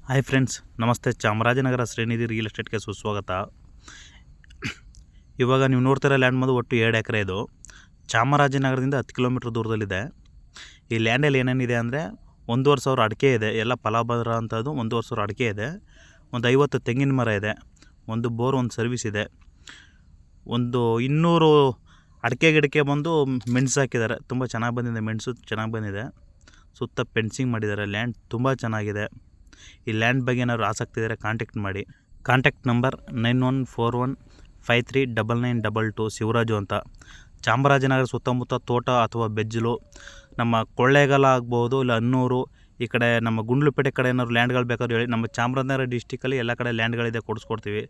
Hi friends, ನಮಸ್ತೆ. Chamarajanagar Srinidhi real ಎಸ್ಟೇಟ್ಗೆ ಸುಸ್ವಾಗತ. ಇವಾಗ ನೀವು ನೋಡ್ತಿರೋ ಲ್ಯಾಂಡ್ ಬಂದು ಒಟ್ಟು 2 ಎಕರೆ. ಇದು ಚಾಮರಾಜನಗರದಿಂದ 10 ಕಿಲೋಮೀಟ್ರ್ ದೂರದಲ್ಲಿದೆ. ಈ ಲ್ಯಾಂಡಲ್ಲಿ ಏನೇನಿದೆ ಅಂದರೆ 1,500 ಅಡಿಕೆ ಇದೆ. ಎಲ್ಲ ಫಲಭದ್ರ ಅಂಥದ್ದು. 1,500 ಅಡಿಕೆ ಇದೆ, ಒಂದು 50 ತೆಂಗಿನ ಮರ ಇದೆ, ಒಂದು ಬೋರ್, ಒಂದು ಸರ್ವಿಸ್ ಇದೆ, ಒಂದು 200 ಅಡಿಕೆ ಗಿಡಕ್ಕೆ ಬಂದು ಮೆಣಸು ಹಾಕಿದ್ದಾರೆ. ತುಂಬ ಚೆನ್ನಾಗಿ ಬಂದಿದೆ, ಮೆಣಸು ಚೆನ್ನಾಗಿ ಬಂದಿದೆ. ಸುತ್ತ ಫೆನ್ಸಿಂಗ್ ಮಾಡಿದ್ದಾರೆ. ಲ್ಯಾಂಡ್ ತುಂಬ ಚೆನ್ನಾಗಿದೆ. ಈ ಲ್ಯಾಂಡ್ ಬಗ್ಗೆ ಏನಾದ್ರು ಆಸಕ್ತಿ ಇದ್ದರೆ ಕಾಂಟ್ಯಾಕ್ಟ್ ಮಾಡಿ. ಕಾಂಟ್ಯಾಕ್ಟ್ ನಂಬರ್ 9141539922 ಶಿವರಾಜು ಅಂತ. ಚಾಮರಾಜನಗರ ಸುತ್ತಮುತ್ತ ತೋಟ ಅಥವಾ ಬೆಜ್ಜಲು, ನಮ್ಮ ಕೊಳ್ಳೇಗಾಲ ಆಗ್ಬೋದು, ಇಲ್ಲ ಅನ್ನೂರು, ಈ ಕಡೆ ನಮ್ಮ ಗುಂಡ್ಲುಪೇಟೆ ಕಡೆ ಏನಾದ್ರು ಲ್ಯಾಂಡ್ಗಳು ಬೇಕಾದ್ರೂ ಹೇಳಿ. ನಮ್ಮ ಚಾಮರಾಜನಗರ ಡಿಸ್ಟಿಕಲ್ಲಿ ಎಲ್ಲ ಕಡೆ ಲ್ಯಾಂಡ್ಗಳಿದೆ, ಕೊಡಿಸ್ಕೊಡ್ತೀವಿ.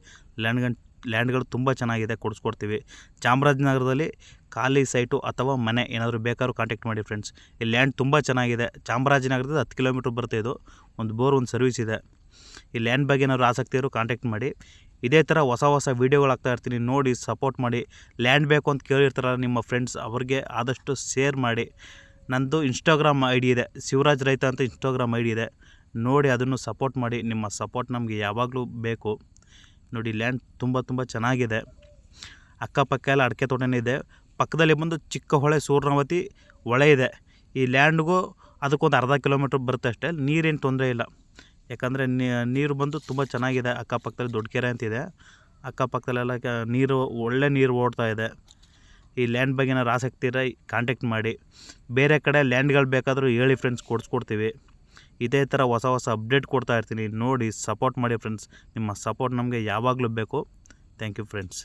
ಲ್ಯಾಂಡ್ಗಳು ತುಂಬ ಚೆನ್ನಾಗಿದೆ, ಕೊಡಿಸ್ಕೊಡ್ತೀವಿ. ಚಾಮರಾಜನಗರದಲ್ಲಿ ಖಾಲಿ ಸೈಟು ಅಥವಾ ಮನೆ ಏನಾದರೂ ಬೇಕಾದ್ರೂ ಕಾಂಟ್ಯಾಕ್ಟ್ ಮಾಡಿ ಫ್ರೆಂಡ್ಸ್. ಈ ಲ್ಯಾಂಡ್ ತುಂಬ ಚೆನ್ನಾಗಿದೆ. ಚಾಮರಾಜನಗರದಿಂದ 10 ಕಿಲೋಮೀಟ್ರ್ ಬರುತ್ತೆ. ಇದು ಒಂದು ಬೋರ್, ಒಂದು ಸರ್ವಿಸ್ ಇದೆ. ಈ ಲ್ಯಾಂಡ್ ಬಗ್ಗೆ ಏನಾದ್ರು ಆಸಕ್ತಿ ಇರೋ ಕಾಂಟ್ಯಾಕ್ಟ್ ಮಾಡಿ. ಇದೇ ಥರ ಹೊಸ ವೀಡಿಯೋಗಳು ಹಾಕ್ತಾ ಇರ್ತೀನಿ, ನೋಡಿ ಸಪೋರ್ಟ್ ಮಾಡಿ. ಲ್ಯಾಂಡ್ ಬೇಕು ಅಂತ ಕೇಳಿರ್ತಾರಲ್ಲ ನಿಮ್ಮ ಫ್ರೆಂಡ್ಸ್, ಅವ್ರಿಗೆ ಆದಷ್ಟು ಶೇರ್ ಮಾಡಿ. ನಂದು ಇನ್ಸ್ಟಾಗ್ರಾಮ್ ಐ ಡಿ ಇದೆ, ಶಿವರಾಜ್ ರೈತ ಅಂತ ಇನ್ಸ್ಟಾಗ್ರಾಮ್ ಐ ಡಿ ಇದೆ, ನೋಡಿ ಅದನ್ನು ಸಪೋರ್ಟ್ ಮಾಡಿ. ನಿಮ್ಮ ಸಪೋರ್ಟ್ ನಮಗೆ ಯಾವಾಗಲೂ ಬೇಕು. ನೋಡಿ ಲ್ಯಾಂಡ್ ತುಂಬ ಚೆನ್ನಾಗಿದೆ. ಅಕ್ಕಪಕ್ಕ ಎಲ್ಲ ಅಡಿಕೆ ತೋಟನೇ ಇದೆ. ಪಕ್ಕದಲ್ಲಿ ಬಂದು ಚಿಕ್ಕ ಹೊಳೆ, ಸೂರ್ಣವತಿ ಹೊಳೆ ಇದೆ. ಈ ಲ್ಯಾಂಡ್ಗೂ ಅದಕ್ಕೊಂದು ಅರ್ಧ ಕಿಲೋಮೀಟ್ರ್ ಬರುತ್ತೆ ಅಷ್ಟೇ. ನೀರೇನು ತೊಂದರೆ ಇಲ್ಲ, ಯಾಕಂದರೆ ನೀರು ಬಂದು ತುಂಬ ಚೆನ್ನಾಗಿದೆ. ಅಕ್ಕಪಕ್ಕದಲ್ಲಿ ದೊಡ್ಡ ಕೆರೆ ಅಂತಿದೆ, ಅಕ್ಕಪಕ್ಕದಲ್ಲೆಲ್ಲ ಒಳ್ಳೆ ನೀರು ಓಡ್ತಾ ಇದೆ. ಈ ಲ್ಯಾಂಡ್ ಬಗ್ಗೆ ಏನಾದ್ರು ಆಸಕ್ತಿ ಇದ್ದರೆ ಕಾಂಟ್ಯಾಕ್ಟ್ ಮಾಡಿ. ಬೇರೆ ಕಡೆ ಲ್ಯಾಂಡ್ಗಳು ಬೇಕಾದರೂ ಹೇಳಿ ಫ್ರೆಂಡ್ಸ್, ಕೊಡಿಸ್ಕೊಡ್ತೀವಿ. ಇದೇ ಥರ ಹೊಸ ಅಪ್ಡೇಟ್ ಕೊಡ್ತಾ ಇರ್ತೀನಿ, ನೋಡಿ ಸಪೋರ್ಟ್ ಮಾಡಿ ಫ್ರೆಂಡ್ಸ್. ನಿಮ್ಮ ಸಪೋರ್ಟ್ ನಮಗೆ ಯಾವಾಗಲೂ ಬೇಕು. Thank you friends.